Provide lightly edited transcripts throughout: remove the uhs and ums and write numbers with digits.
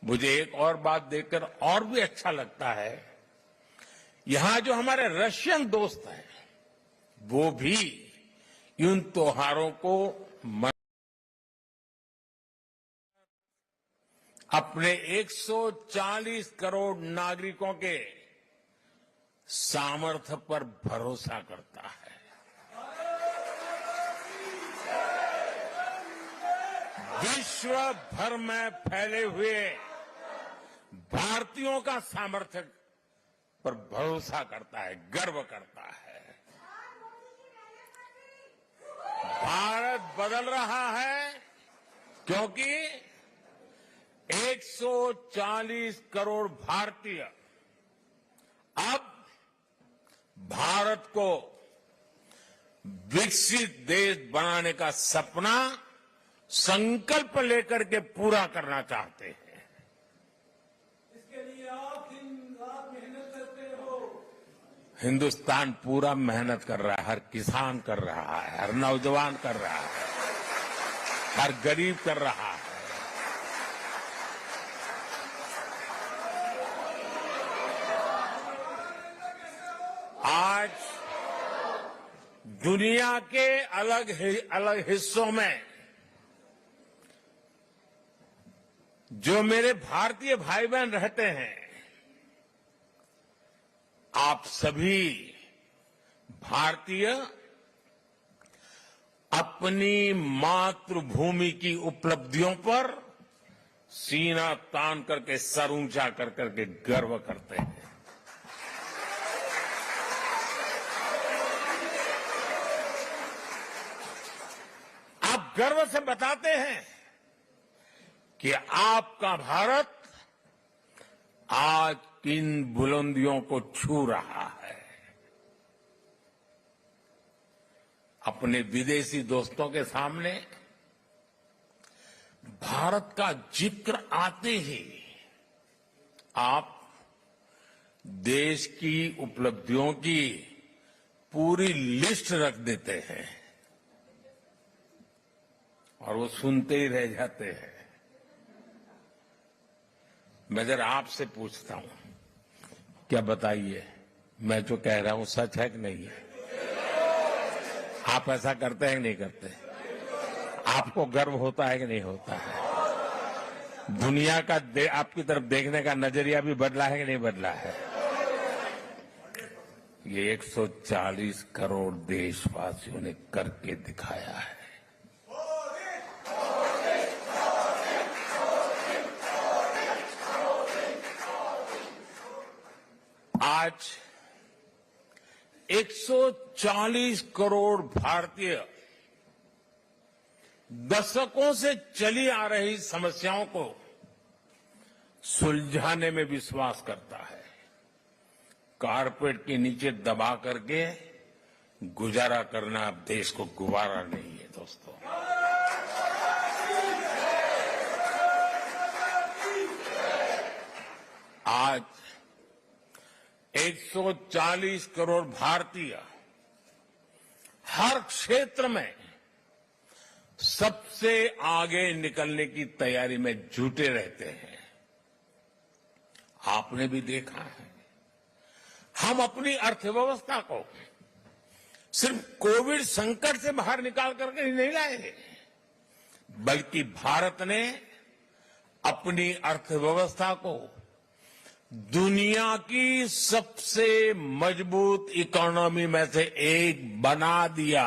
मुझे एक और बात देखकर और भी अच्छा लगता है, यहां जो हमारे रशियन दोस्त हैं, वो भी इन त्योहारों को अपने 140 करोड़ नागरिकों के सामर्थ्य पर भरोसा करता है। विश्व भर में फैले हुए भारतीयों का सामर्थ्य पर भरोसा करता है, गर्व करता है। भारत बदल रहा है क्योंकि 140 करोड़ भारतीय अब भारत को विकसित देश बनाने का सपना संकल्प लेकर के पूरा करना चाहते हैं। इसके लिए आप मेहनत करते हो। हिंदुस्तान पूरा मेहनत कर रहा है, हर किसान कर रहा है, हर नौजवान कर रहा है, हर गरीब कर रहा है। आज दुनिया के अलग हिस्सों में जो मेरे भारतीय भाई बहन रहते हैं, आप सभी भारतीय अपनी मातृभूमि की उपलब्धियों पर सीना तान करके, सर ऊंचा कर करके गर्व करते हैं। आप गर्व से बताते हैं कि आपका भारत आज किन बुलंदियों को छू रहा है। अपने विदेशी दोस्तों के सामने भारत का जिक्र आते ही आप देश की उपलब्धियों की पूरी लिस्ट रख देते हैं और वो सुनते ही रह जाते हैं। मैं जरा आपसे पूछता हूं, क्या बताइए, मैं जो कह रहा हूं सच है कि नहीं है? आप ऐसा करते हैं कि नहीं करते? आपको गर्व होता है कि नहीं होता है? दुनिया का आपकी तरफ देखने का नजरिया भी बदला है कि नहीं बदला है? ये 140 करोड़ देशवासियों ने करके दिखाया है। आज 140 करोड़ भारतीय दशकों से चली आ रही समस्याओं को सुलझाने में विश्वास करता है। कारपेट के नीचे दबा करके गुजारा करना अब देश को गुवारा नहीं है दोस्तों। आज 140 करोड़ भारतीय हर क्षेत्र में सबसे आगे निकलने की तैयारी में जुटे रहते हैं। आपने भी देखा है, हम अपनी अर्थव्यवस्था को सिर्फ कोविड संकट से बाहर निकाल करके ही नहीं लाए, बल्कि भारत ने अपनी अर्थव्यवस्था को दुनिया की सबसे मजबूत इकोनॉमी में से एक बना दिया।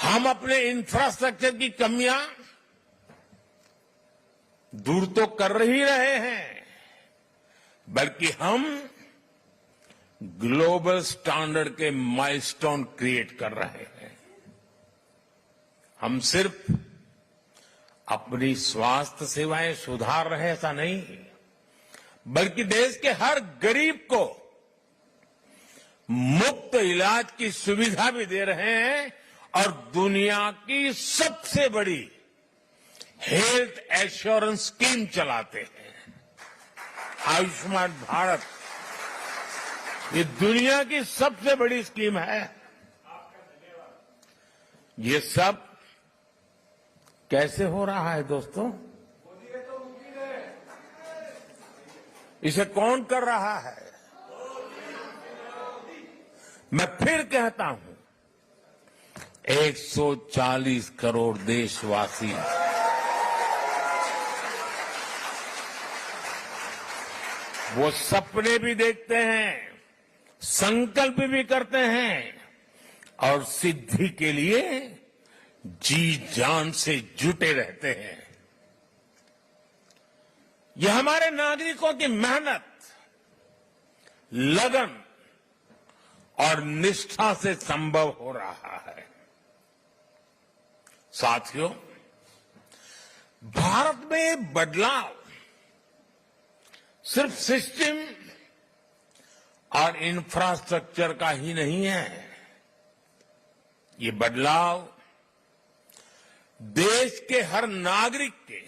हम अपने इंफ्रास्ट्रक्चर की कमियां दूर तो कर ही रहे हैं, बल्कि हम ग्लोबल स्टैंडर्ड के माइलस्टोन क्रिएट कर रहे हैं। हम सिर्फ अपनी स्वास्थ्य सेवाएं सुधार रहे ऐसा नहीं, बल्कि देश के हर गरीब को मुफ्त इलाज की सुविधा भी दे रहे हैं और दुनिया की सबसे बड़ी हेल्थ एश्योरेंस स्कीम चलाते हैं। आयुष्मान भारत ये दुनिया की सबसे बड़ी स्कीम है। ये सब कैसे हो रहा है दोस्तों? मोदी है तो मुमकिन है। इसे कौन कर रहा है? मैं फिर कहता हूं, 140 करोड़ देशवासी वो सपने भी देखते हैं, संकल्प भी करते हैं और सिद्धि के लिए जी जान से जुटे रहते हैं। यह हमारे नागरिकों की मेहनत, लगन और निष्ठा से संभव हो रहा है। साथियों, भारत में बदलाव सिर्फ सिस्टम और इंफ्रास्ट्रक्चर का ही नहीं है। ये बदलाव देश के हर नागरिक के,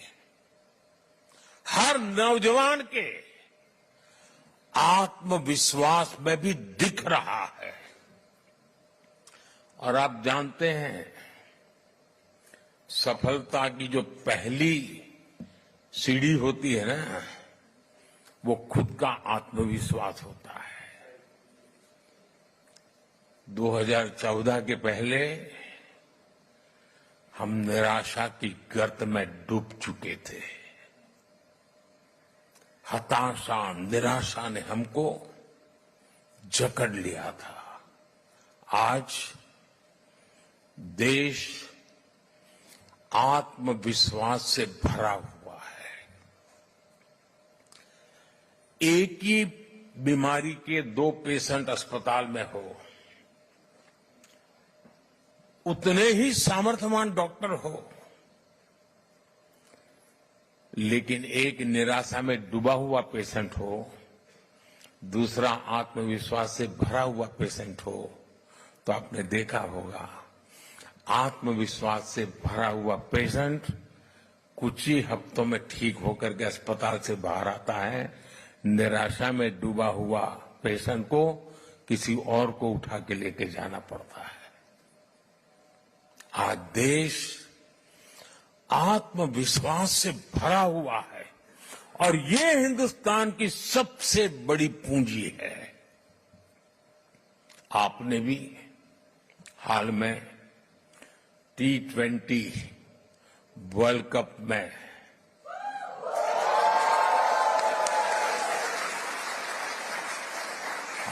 हर नौजवान के आत्मविश्वास में भी दिख रहा है। और आप जानते हैं, सफलता की जो पहली सीढ़ी होती है ना, वो खुद का आत्मविश्वास होता है। 2014 के पहले हम निराशा की गर्त में डूब चुके थे। हताशा, निराशा ने हमको जकड़ लिया था। आज देश आत्मविश्वास से भरा हुआ है। एक ही बीमारी के 2 पेशेंट अस्पताल में हो, उतने ही सामर्थ्यवान डॉक्टर हो, लेकिन एक निराशा में डूबा हुआ पेशेंट हो, दूसरा आत्मविश्वास से भरा हुआ पेशेंट हो, तो आपने देखा होगा आत्मविश्वास से भरा हुआ पेशेंट कुछ ही हफ्तों में ठीक होकर के अस्पताल से बाहर आता है। निराशा में डूबा हुआ पेशेंट को किसी और को उठा के लेके जाना पड़ता है। आज देश आत्मविश्वास से भरा हुआ है और ये हिंदुस्तान की सबसे बड़ी पूंजी है। आपने भी हाल में T20 वर्ल्ड कप में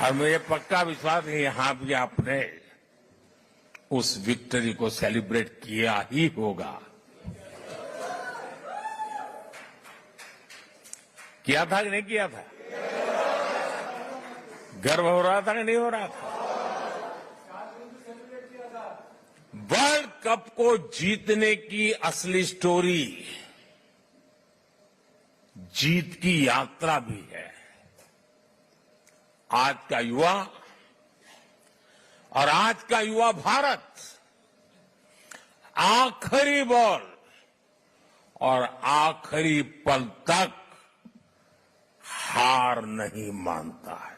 और मुझे पक्का विश्वास है यहां भी आपने उस विक्ट्री को सेलिब्रेट किया ही होगा। किया था कि नहीं किया था? गर्व हो रहा था कि नहीं हो रहा था? वर्ल्ड कप को जीतने की असली स्टोरी जीत की यात्रा भी है। आज का युवा और आज का युवा भारत आखिरी बॉल और आखिरी पल तक हार नहीं मानता है।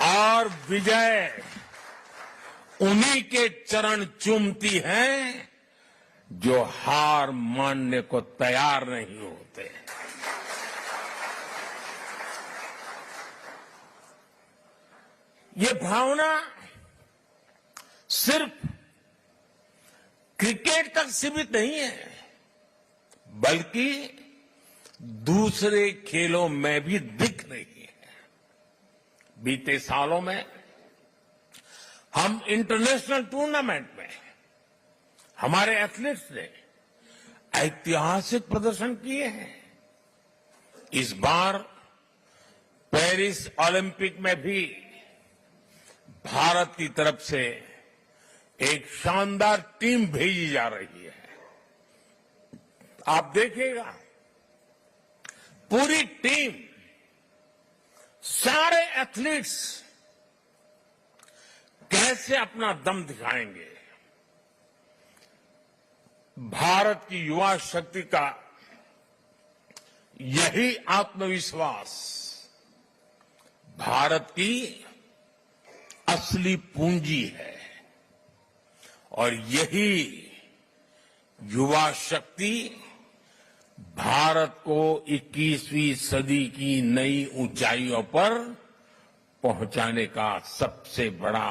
और विजय उन्हीं के चरण चूमती है जो हार मानने को तैयार नहीं होते। ये भावना सिर्फ क्रिकेट तक सीमित नहीं है, बल्कि दूसरे खेलों में भी दिख रही है। बीते सालों में हम इंटरनेशनल टूर्नामेंट में हमारे एथलीट्स ने ऐतिहासिक प्रदर्शन किए हैं। इस बार पेरिस ओलंपिक में भी भारत की तरफ से एक शानदार टीम भेजी जा रही है। आप देखिएगा, पूरी टीम, सारे एथलीट्स कैसे अपना दम दिखाएंगे। भारत की युवा शक्ति का यही आत्मविश्वास भारत की असली पूंजी है और यही युवा शक्ति भारत को 21वीं सदी की नई ऊंचाइयों पर पहुंचाने का सबसे बड़ा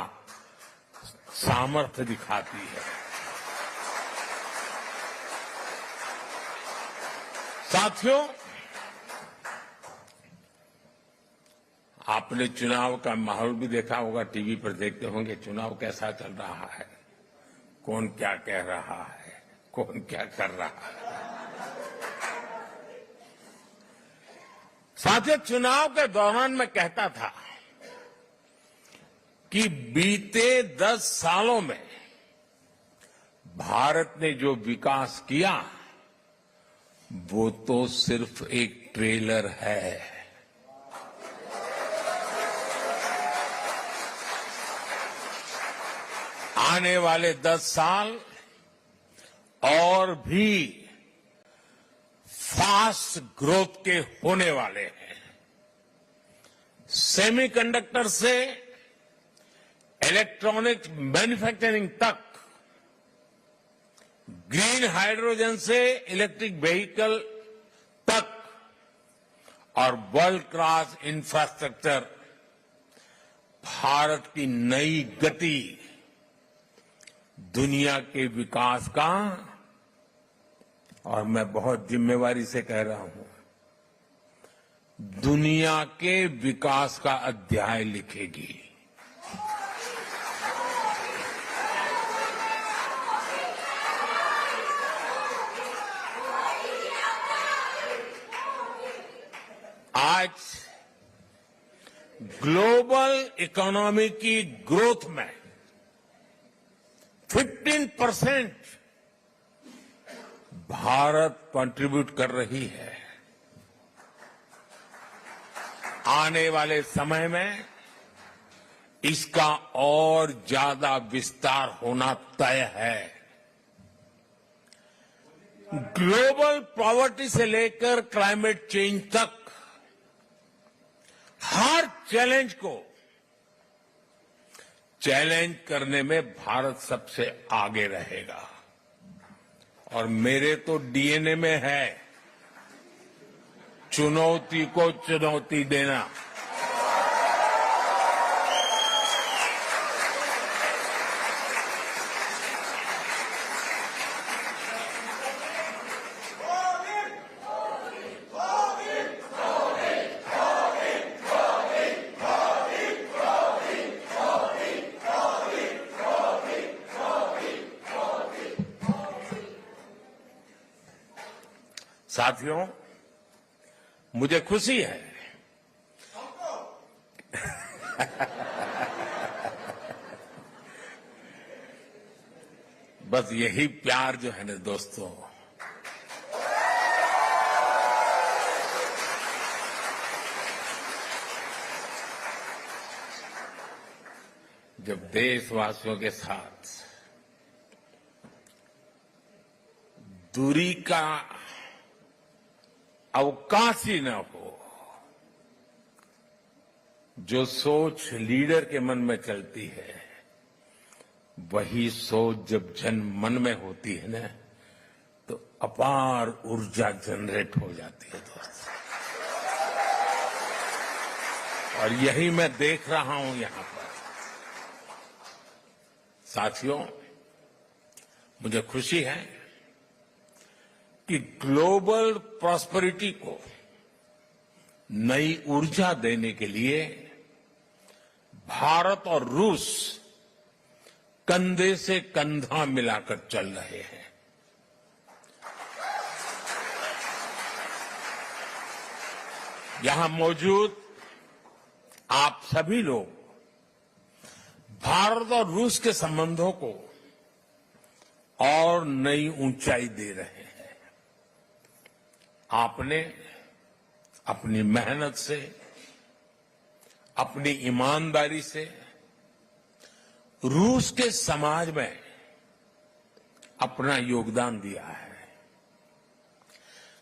सामर्थ्य दिखाती है। साथियों, आपने चुनाव का माहौल भी देखा होगा, टीवी पर देखते होंगे चुनाव कैसा चल रहा है, कौन क्या कह रहा है, कौन क्या कर रहा है। साथियों, चुनाव के दौरान मैं कहता था कि बीते 10 सालों में भारत ने जो विकास किया वो तो सिर्फ एक ट्रेलर है। आने वाले 10 साल और भी फास्ट ग्रोथ के होने वाले हैं। सेमीकंडक्टर से इलेक्ट्रॉनिक्स मैन्युफैक्चरिंग तक, ग्रीन हाइड्रोजन से इलेक्ट्रिक व्हीकल तक और वर्ल्ड क्लास इंफ्रास्ट्रक्चर, भारत की नई गति दुनिया के विकास का, और मैं बहुत जिम्मेवारी से कह रहा हूं, दुनिया के विकास का अध्याय लिखेगी। आज ग्लोबल इकोनॉमी की ग्रोथ में 15% भारत कंट्रीब्यूट कर रही है। आने वाले समय में इसका और ज्यादा विस्तार होना तय है। ग्लोबल पॉवर्टी से लेकर क्लाइमेट चेंज तक हर चैलेंज को चैलेंज करने में भारत सबसे आगे रहेगा और मेरे तो डीएनए में है चुनौती को चुनौती देना। साथियों, मुझे खुशी है बस यही प्यार जो है ना दोस्तों, जब देशवासियों के साथ दूरी का अवकाश ही न हो, जो सोच लीडर के मन में चलती है वही सोच जब जन मन में होती है ना तो अपार ऊर्जा जनरेट हो जाती है दोस्तों। और यही मैं देख रहा हूं यहां पर। साथियों, मुझे खुशी है कि ग्लोबल प्रॉस्पेरिटी को नई ऊर्जा देने के लिए भारत और रूस कंधे से कंधा मिलाकर चल रहे हैं। यहां मौजूद आप सभी लोग भारत और रूस के संबंधों को और नई ऊंचाई दे रहे हैं। आपने अपनी मेहनत से, अपनी ईमानदारी से रूस के समाज में अपना योगदान दिया है।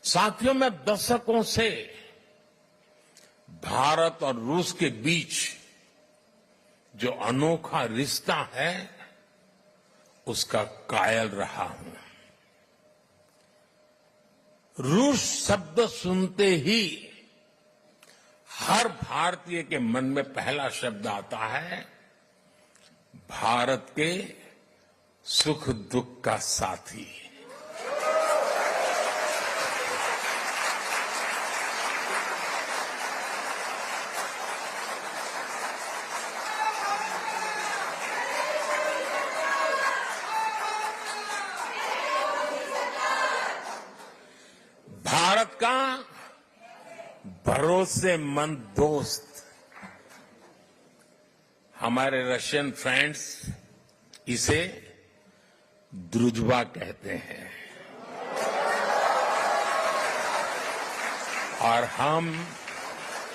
साथियों, मैं दशकों से भारत और रूस के बीच जो अनोखा रिश्ता है उसका कायल रहा हूं। रूस शब्द सुनते ही हर भारतीय के मन में पहला शब्द आता है भारत के सुख दुख का साथी। भारत का भरोसेमंद दोस्त। हमारे रशियन फ्रेंड्स इसे द्रुजबा कहते हैं और हम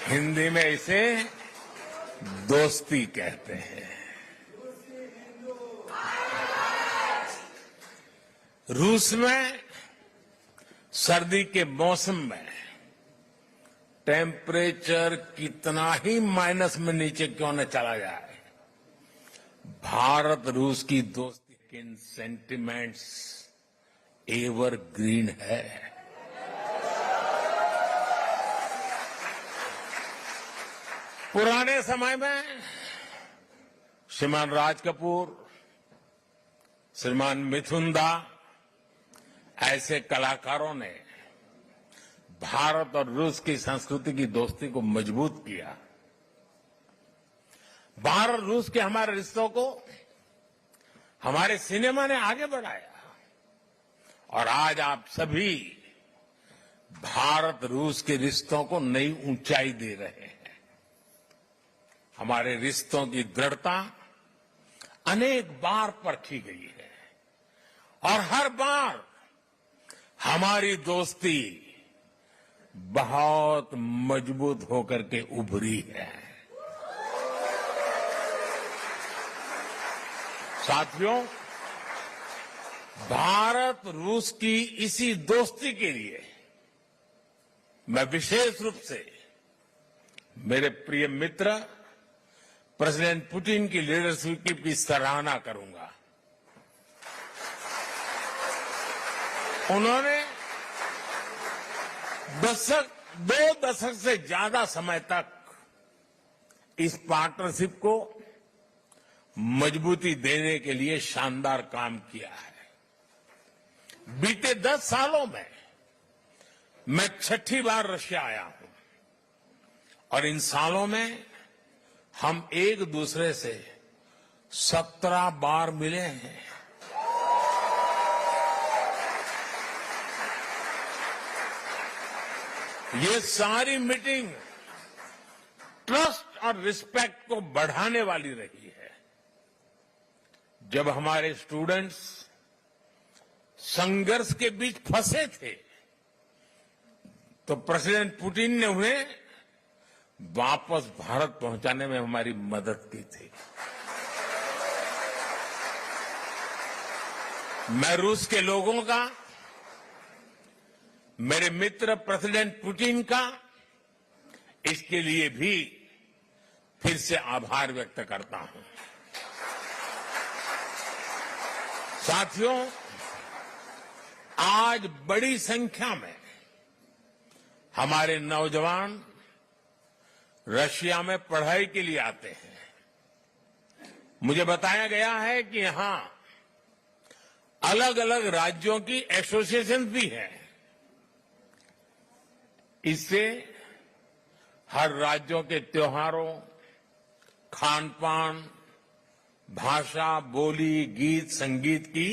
हिंदी में इसे दोस्ती कहते हैं। रूस में सर्दी के मौसम में टेम्परेचर कितना ही माइनस में नीचे क्यों न चला जाए, भारत रूस की दोस्ती के सेंटिमेंट्स एवर ग्रीन है। पुराने समय में श्रीमान राज कपूर, श्रीमान मिथुन दा ऐसे कलाकारों ने भारत और रूस की संस्कृति की दोस्ती को मजबूत किया। भारत रूस के हमारे रिश्तों को हमारे सिनेमा ने आगे बढ़ाया और आज आप सभी भारत रूस के रिश्तों को नई ऊंचाई दे रहे हैं। हमारे रिश्तों की दृढ़ता अनेक बार परखी गई है और हर बार हमारी दोस्ती बहुत मजबूत होकर के उभरी है। साथियों, भारत रूस की इसी दोस्ती के लिए मैं विशेष रूप से मेरे प्रिय मित्र प्रेसिडेंट पुतिन की लीडरशिप की सराहना करूंगा। उन्होंने दो दशक से ज्यादा समय तक इस पार्टनरशिप को मजबूती देने के लिए शानदार काम किया है। बीते 10 सालों में मैं 6ठी बार रशिया आया हूं और इन सालों में हम एक दूसरे से 17 बार मिले हैं। ये सारी मीटिंग ट्रस्ट और रिस्पेक्ट को बढ़ाने वाली रही है। जब हमारे स्टूडेंट्स संघर्ष के बीच फंसे थे तो प्रेसिडेंट पुतिन ने उन्हें वापस भारत पहुंचाने में हमारी मदद की थी। मैं रूस के लोगों का, मेरे मित्र प्रेसिडेंट पुतिन का इसके लिए भी फिर से आभार व्यक्त करता हूं। साथियों, आज बड़ी संख्या में हमारे नौजवान रशिया में पढ़ाई के लिए आते हैं। मुझे बताया गया है कि यहां अलग अलग राज्यों की एसोसिएशन भी है। इससे हर राज्यों के त्योहारों, खान पान, भाषा, बोली, गीत, संगीत की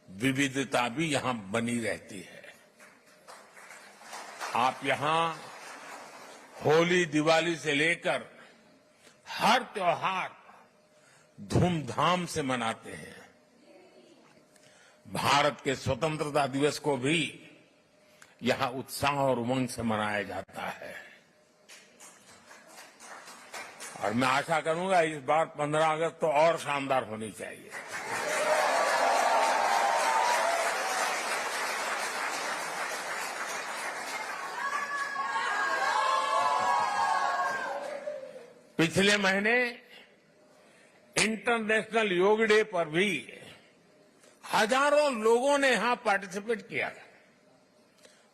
विविधता भी यहां बनी रहती है। आप यहां होली, दिवाली से लेकर हर त्योहार धूमधाम से मनाते हैं। भारत के स्वतंत्रता दिवस को भी यहां उत्साह और उमंग से मनाया जाता है और मैं आशा करूंगा इस बार 15 अगस्त तो और शानदार होनी चाहिए। पिछले महीने इंटरनेशनल योग डे पर भी हजारों लोगों ने यहां पार्टिसिपेट किया।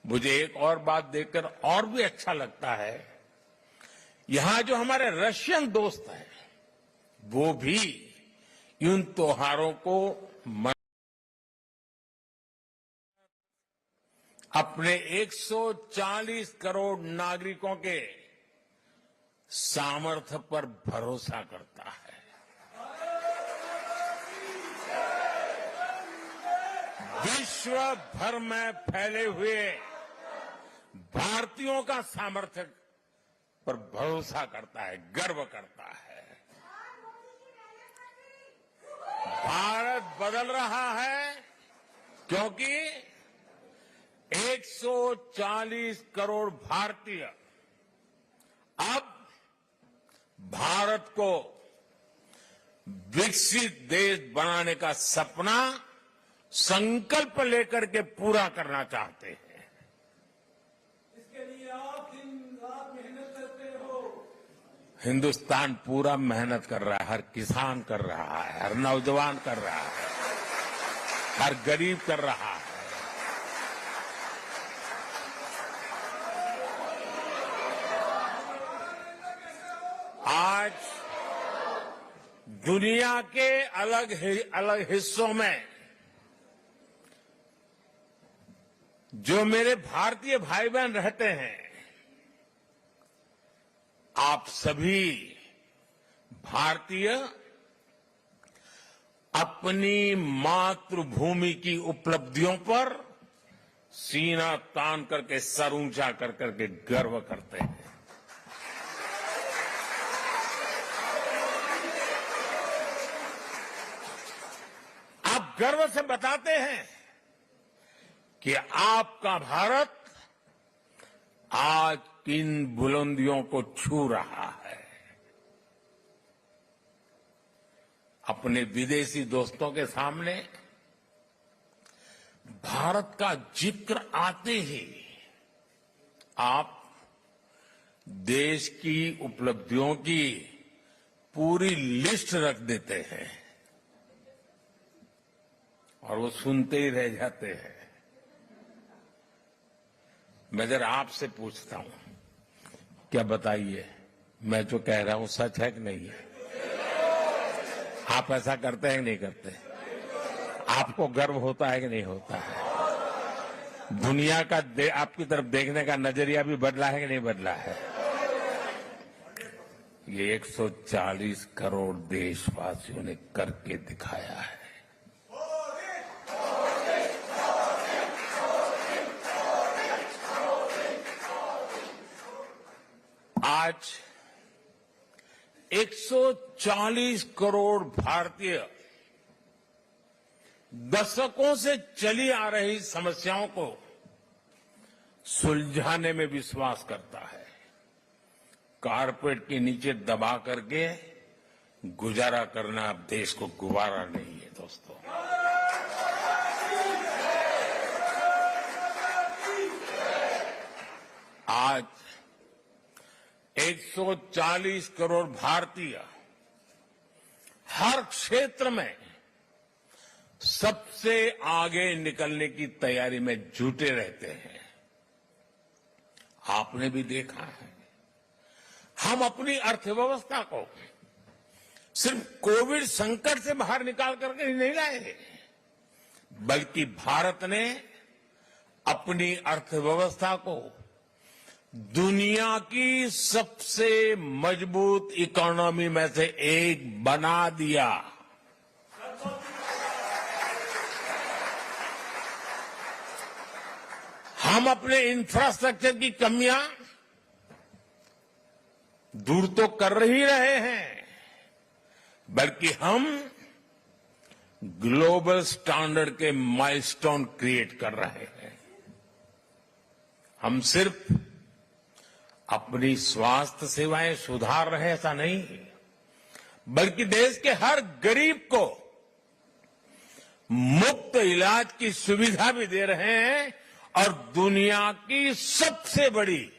मुझे एक और बात देखकर और भी अच्छा लगता है, यहां जो हमारे रशियन दोस्त हैं वो भी इन त्योहारों को अपने 140 करोड़ नागरिकों के सामर्थ्य पर भरोसा करता है। विश्व भर में फैले हुए भारतीयों का सामर्थ्य पर भरोसा करता है, गर्व करता है। भारत बदल रहा है क्योंकि 140 करोड़ भारतीय अब भारत को विकसित देश बनाने का सपना संकल्प लेकर के पूरा करना चाहते हैं। इसके लिए आप दिन रात मेहनत करते हो। हिंदुस्तान पूरा मेहनत कर रहा है, हर किसान कर रहा है, हर नौजवान कर रहा है, हर गरीब कर रहा है। आज दुनिया के अलग हिस्सों में जो मेरे भारतीय भाई बहन रहते हैं, आप सभी भारतीय अपनी मातृभूमि की उपलब्धियों पर सीना तान करके, सर ऊंचा कर करके गर्व करते हैं। आप गर्व से बताते हैं कि आपका भारत आज किन बुलंदियों को छू रहा है। अपने विदेशी दोस्तों के सामने भारत का जिक्र आते ही आप देश की उपलब्धियों की पूरी लिस्ट रख देते हैं और वो सुनते ही रह जाते हैं। मैं जरा आपसे पूछता हूं, क्या बताइए, मैं जो कह रहा हूं सच है कि नहीं है? आप ऐसा करते हैं कि नहीं करते? आपको गर्व होता है कि नहीं होता है? दुनिया का आपकी तरफ देखने का नजरिया भी बदला है कि नहीं बदला है? ये 140 करोड़ देशवासियों ने करके दिखाया है। आज 140 करोड़ भारतीय दशकों से चली आ रही समस्याओं को सुलझाने में विश्वास करता है। कारपेट के नीचे दबा करके गुजारा करना अब देश को गुवारा नहीं है दोस्तों। आज 140 करोड़ भारतीय हर क्षेत्र में सबसे आगे निकलने की तैयारी में जुटे रहते हैं। आपने भी देखा है, हम अपनी अर्थव्यवस्था को सिर्फ कोविड संकट से बाहर निकाल करके ही नहीं लाए, बल्कि भारत ने अपनी अर्थव्यवस्था को दुनिया की सबसे मजबूत इकोनॉमी में से एक बना दिया। हम अपने इंफ्रास्ट्रक्चर की कमियां दूर तो कर ही रहे हैं, बल्कि हम ग्लोबल स्टैंडर्ड के माइलस्टोन क्रिएट कर रहे हैं। हम सिर्फ अपनी स्वास्थ्य सेवाएं सुधार रहे ऐसा नहीं, बल्कि देश के हर गरीब को मुफ्त इलाज की सुविधा भी दे रहे हैं और दुनिया की सबसे बड़ी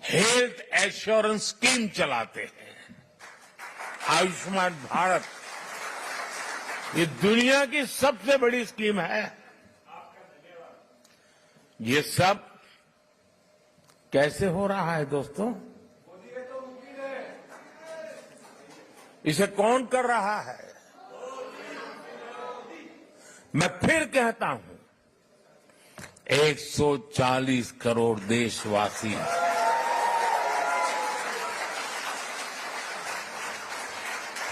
हेल्थ एश्योरेंस स्कीम चलाते हैं। आयुष्मान भारत, ये दुनिया की सबसे बड़ी स्कीम है। ये सब कैसे हो रहा है दोस्तों? इसे कौन कर रहा है? मैं फिर कहता हूं, 140 करोड़ देशवासी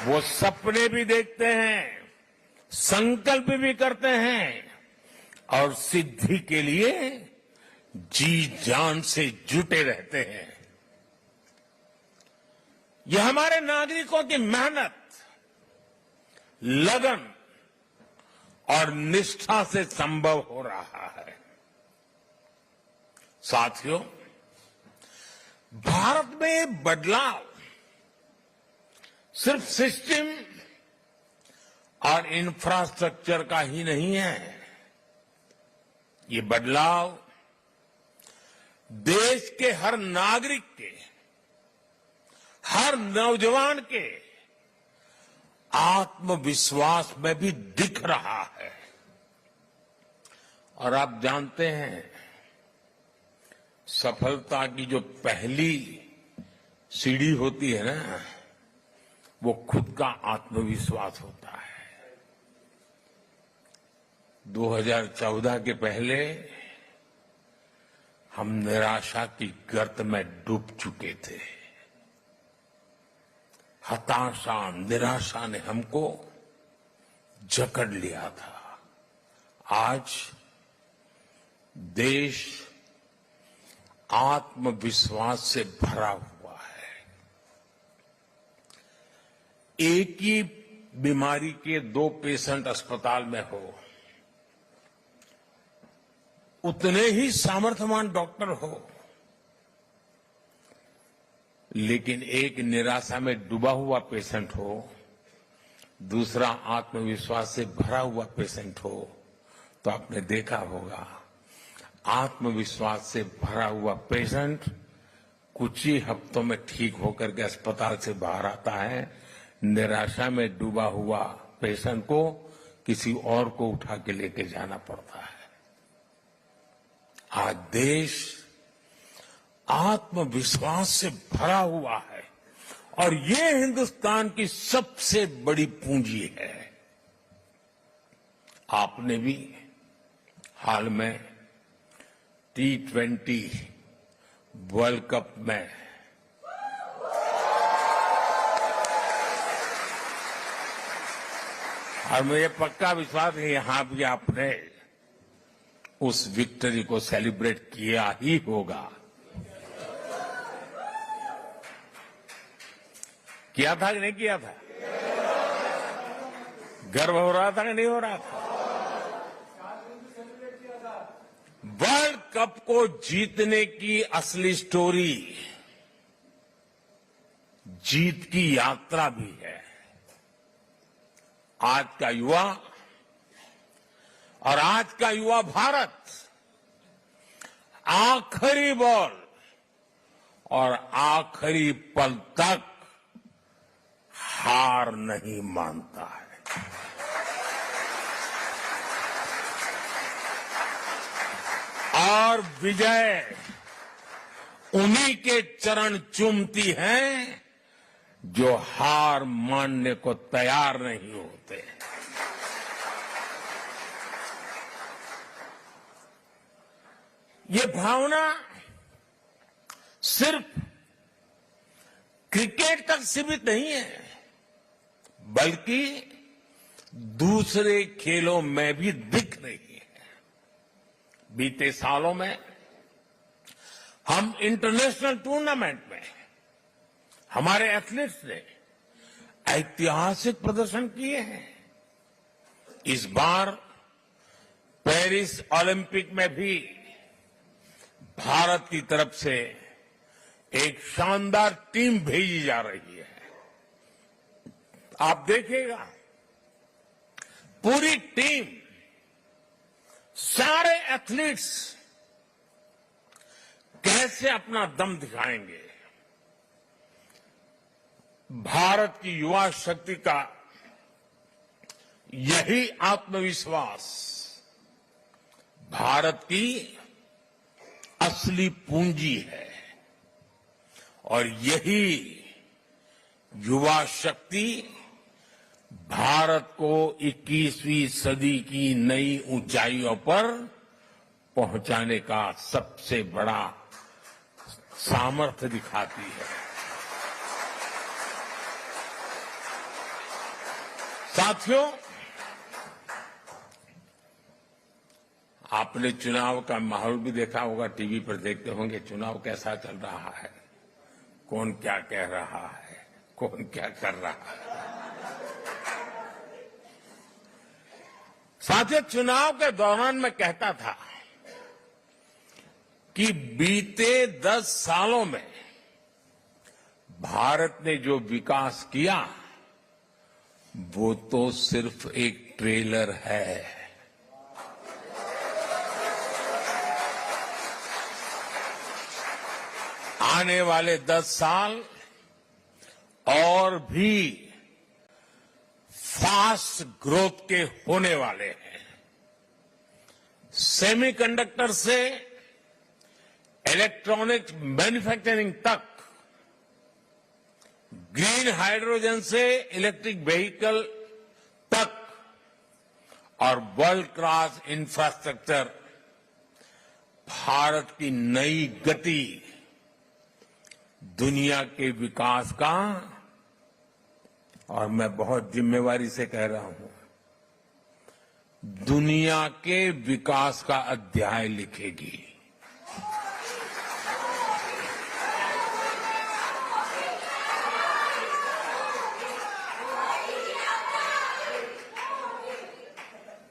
वो सपने भी देखते हैं, संकल्प भी करते हैं और सिद्धि के लिए जी जान से जुटे रहते हैं। यह हमारे नागरिकों की मेहनत, लगन और निष्ठा से संभव हो रहा है। साथियों, भारत में ये बदलाव सिर्फ सिस्टम और इंफ्रास्ट्रक्चर का ही नहीं है। ये बदलाव देश के हर नागरिक के, हर नौजवान के आत्मविश्वास में भी दिख रहा है। और आप जानते हैं, सफलता की जो पहली सीढ़ी होती है ना, वो खुद का आत्मविश्वास होता है। 2014 के पहले हम निराशा की गर्त में डूब चुके थे। हताशा, निराशा ने हमको जकड़ लिया था। आज देश आत्मविश्वास से भरा हुआ है। एक ही बीमारी के 2 पेशेंट अस्पताल में हो, उतने ही सामर्थ्यवान डॉक्टर हो, लेकिन एक निराशा में डूबा हुआ पेशेंट हो, दूसरा आत्मविश्वास से भरा हुआ पेशेंट हो, तो आपने देखा होगा आत्मविश्वास से भरा हुआ पेशेंट कुछ ही हफ्तों में ठीक होकर के अस्पताल से बाहर आता है। निराशा में डूबा हुआ पेशेंट को किसी और को उठा के लेके जाना पड़ता है। आज देश आत्मविश्वास से भरा हुआ है और ये हिंदुस्तान की सबसे बड़ी पूंजी है। आपने भी हाल में T20 वर्ल्ड कप में और मुझे पक्का विश्वास है यहां भी आपने उस विक्ट्री को सेलिब्रेट किया ही होगा। किया था कि नहीं किया था? गर्व हो रहा था कि नहीं हो रहा था? वर्ल्ड कप को जीतने की असली स्टोरी जीत की यात्रा भी है। आज का युवा और आज का युवा भारत आखिरी बॉल और आखिरी पल तक हार नहीं मानता है। और विजय उन्हीं के चरण चूमती है जो हार मानने को तैयार नहीं होते। ये भावना सिर्फ क्रिकेट तक सीमित नहीं है, बल्कि दूसरे खेलों में भी दिख रही है। बीते सालों में हम इंटरनेशनल टूर्नामेंट में हमारे एथलीट्स ने ऐतिहासिक प्रदर्शन किए हैं। इस बार पेरिस ओलंपिक में भी भारत की तरफ से एक शानदार टीम भेजी जा रही है। आप देखिएगा, पूरी टीम, सारे एथलीट्स कैसे अपना दम दिखाएंगे। भारत की युवा शक्ति का यही आत्मविश्वास भारत की असली पूंजी है और यही युवा शक्ति भारत को 21वीं सदी की नई ऊंचाइयों पर पहुंचाने का सबसे बड़ा सामर्थ्य दिखाती है। साथियों, आपने चुनाव का माहौल भी देखा होगा, टीवी पर देखते होंगे चुनाव कैसा चल रहा है, कौन क्या कह रहा है, कौन क्या कर रहा है। साथियों, चुनाव के दौरान मैं कहता था कि बीते 10 सालों में भारत ने जो विकास किया वो तो सिर्फ एक ट्रेलर है। आने वाले 10 साल और भी फास्ट ग्रोथ के होने वाले हैं। सेमीकंडक्टर से इलेक्ट्रॉनिक्स मैन्युफैक्चरिंग तक, ग्रीन हाइड्रोजन से इलेक्ट्रिक व्हीकल तक और वर्ल्ड क्लास इंफ्रास्ट्रक्चर, भारत की नई गति दुनिया के विकास का, और मैं बहुत जिम्मेवारी से कह रहा हूं, दुनिया के विकास का अध्याय लिखेगी।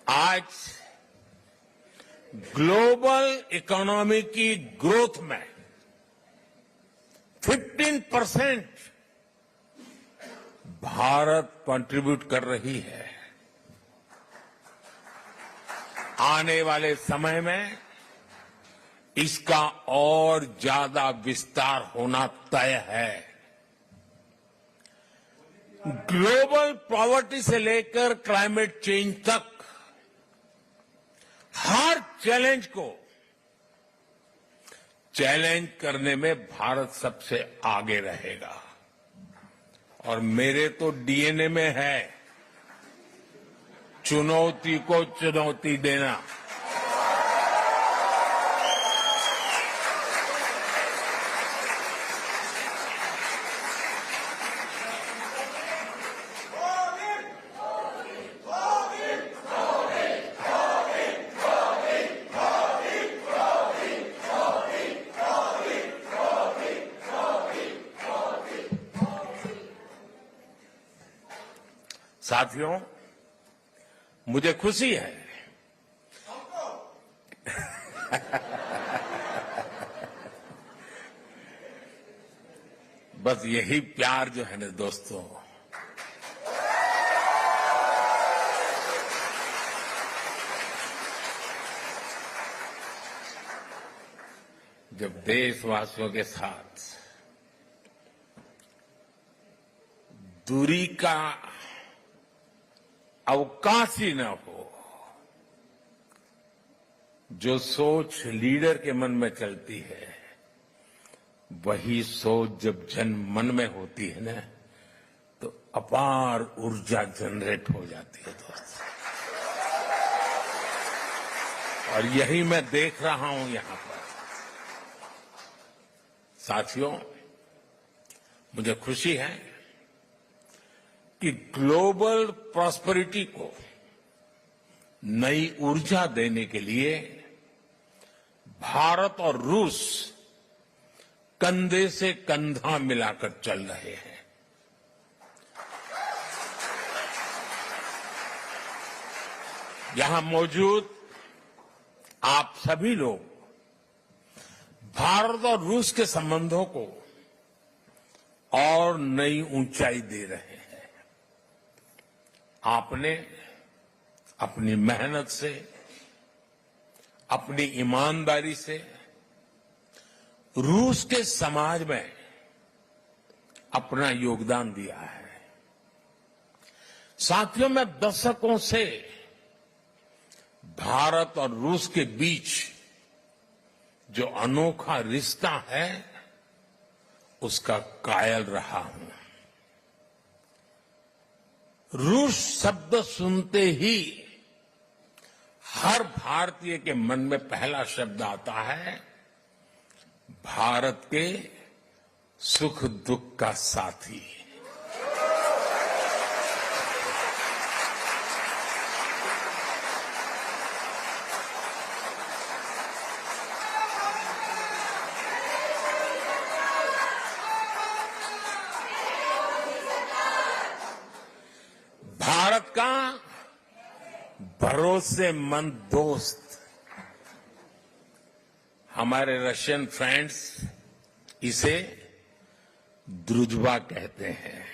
आज ग्लोबल इकोनॉमी की ग्रोथ में 15% भारत कंट्रीब्यूट कर रही है। आने वाले समय में इसका और ज्यादा विस्तार होना तय है। ग्लोबल पॉवर्टी से लेकर क्लाइमेट चेंज तक हर चैलेंज को चैलेंज करने में भारत सबसे आगे रहेगा और मेरे तो डीएनए में है चुनौती को चुनौती देना। साथियों, मुझे खुशी है बस यही प्यार जो है ना दोस्तों, जब देशवासियों के साथ दूरी का अवकाश ही न हो, जो सोच लीडर के मन में चलती है वही सोच जब जन मन में होती है ना तो अपार ऊर्जा जनरेट हो जाती है दोस्तों। और यही मैं देख रहा हूं यहां पर। साथियों, मुझे खुशी है कि ग्लोबल प्रॉस्पेरिटी को नई ऊर्जा देने के लिए भारत और रूस कंधे से कंधा मिलाकर चल रहे हैं। यहां मौजूद आप सभी लोग भारत और रूस के संबंधों को और नई ऊंचाई दे रहे हैं। आपने अपनी मेहनत से, अपनी ईमानदारी से रूस के समाज में अपना योगदान दिया है। साथियों, मैं दशकों से भारत और रूस के बीच जो अनोखा रिश्ता है उसका कायल रहा हूं। रूस शब्द सुनते ही हर भारतीय के मन में पहला शब्द आता है भारत के सुख दुख का साथी। भारत का भरोसेमंद दोस्त, हमारे रशियन फ्रेंड्स इसे द्रुजबा कहते हैं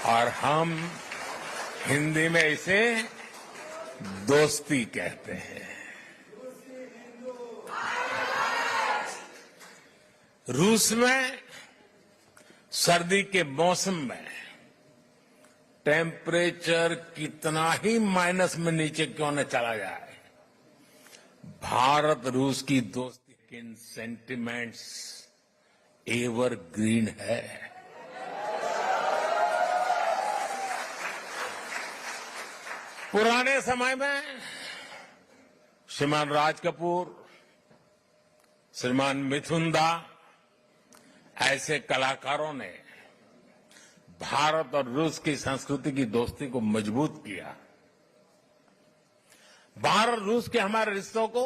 और हम हिंदी में इसे दोस्ती कहते हैं। रूस में सर्दी के मौसम में टेम्परेचर कितना ही माइनस में नीचे क्यों न चला जाए, भारत रूस की दोस्ती के सेंटिमेंट्स एवर ग्रीन है। पुराने समय में श्रीमान राज कपूर, श्रीमान मिथुन दा ऐसे कलाकारों ने भारत और रूस की संस्कृति की दोस्ती को मजबूत किया। भारत रूस के हमारे रिश्तों को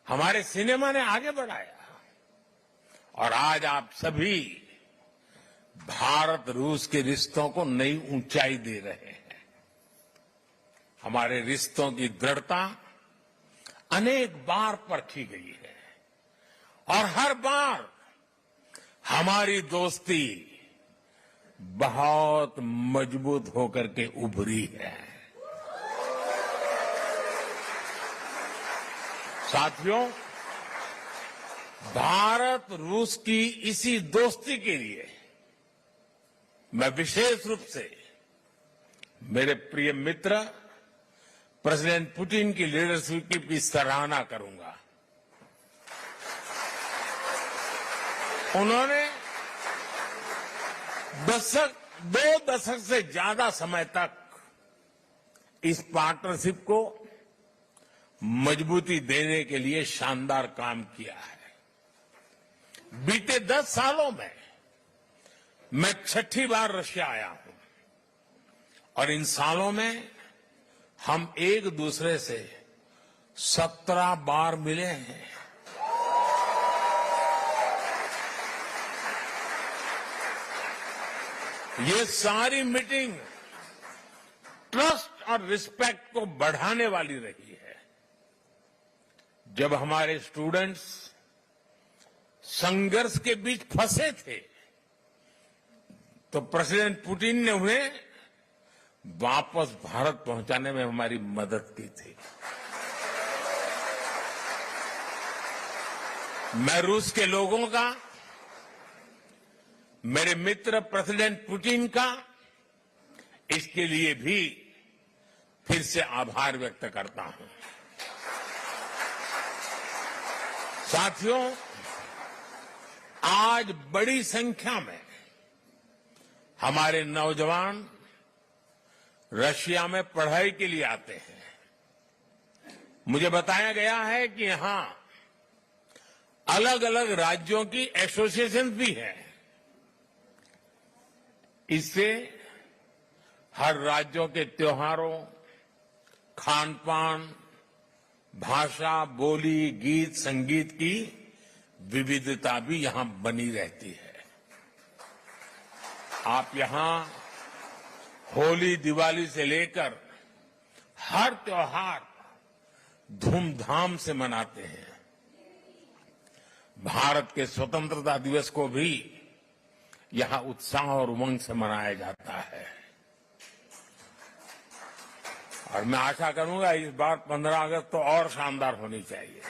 हमारे सिनेमा ने आगे बढ़ाया और आज आप सभी भारत रूस के रिश्तों को नई ऊंचाई दे रहे हैं। हमारे रिश्तों की दृढ़ता अनेक बार परखी गई है और हर बार हमारी दोस्ती बहुत मजबूत होकर के उभरी है। साथियों, भारत रूस की इसी दोस्ती के लिए मैं विशेष रूप से मेरे प्रिय मित्र प्रेसिडेंट पुतिन की लीडरशिप की सराहना करूंगा। उन्होंने दो दशक से ज्यादा समय तक इस पार्टनरशिप को मजबूती देने के लिए शानदार काम किया है। बीते 10 सालों में मैं 6ठी बार रशिया आया हूं और इन सालों में हम एक दूसरे से 17 बार मिले हैं। ये सारी मीटिंग ट्रस्ट और रिस्पेक्ट को बढ़ाने वाली रही है। जब हमारे स्टूडेंट्स संघर्ष के बीच फंसे थे तो प्रेसिडेंट पुतिन ने उन्हें वापस भारत पहुंचाने में हमारी मदद की थी। मैं रूस के लोगों का, मेरे मित्र प्रेसिडेंट पुतिन का इसके लिए भी फिर से आभार व्यक्त करता हूं। साथियों, आज बड़ी संख्या में हमारे नौजवान रशिया में पढ़ाई के लिए आते हैं। मुझे बताया गया है कि यहां अलग अलग राज्यों की एसोसिएशन भी है। इससे हर राज्यों के त्योहारों, खान पान, भाषा, बोली, गीत, संगीत की विविधता भी यहां बनी रहती है। आप यहां होली, दिवाली से लेकर हर त्योहार धूमधाम से मनाते हैं। भारत के स्वतंत्रता दिवस को भी यहां उत्साह और उमंग से मनाया जाता है और मैं आशा करूंगा इस बार 15 अगस्त तो और शानदार होनी चाहिए।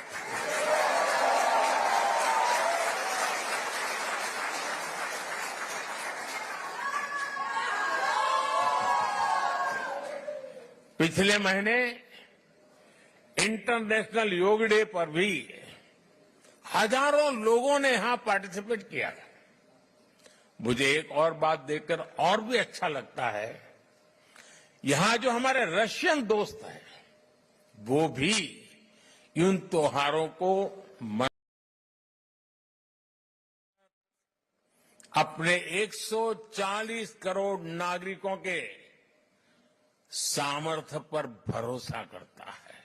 पिछले महीने इंटरनेशनल योग डे पर भी हजारों लोगों ने यहां पार्टिसिपेट किया। मुझे एक और बात देखकर और भी अच्छा लगता है, यहां जो हमारे रशियन दोस्त हैं वो भी इन त्योहारों को अपने 140 करोड़ नागरिकों के सामर्थ्य पर भरोसा करता है।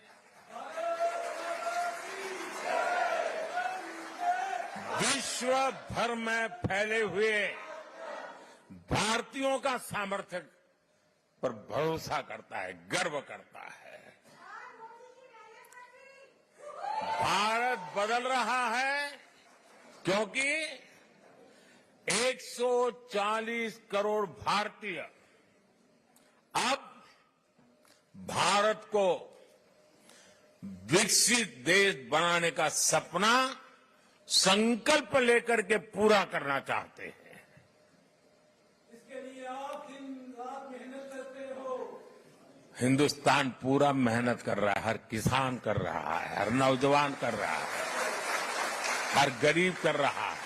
विश्व भर में फैले हुए भारतीयों का सामर्थ्य पर भरोसा करता है, गर्व करता है। भारत बदल रहा है क्योंकि 140 करोड़ भारतीय अब भारत को विकसित देश बनाने का सपना संकल्प लेकर के पूरा करना चाहते हैं। इसके लिए आप दिन रात मेहनत करते हो। हिंदुस्तान पूरा मेहनत कर रहा है, हर किसान कर रहा है, हर नौजवान कर रहा है, हर गरीब कर रहा है।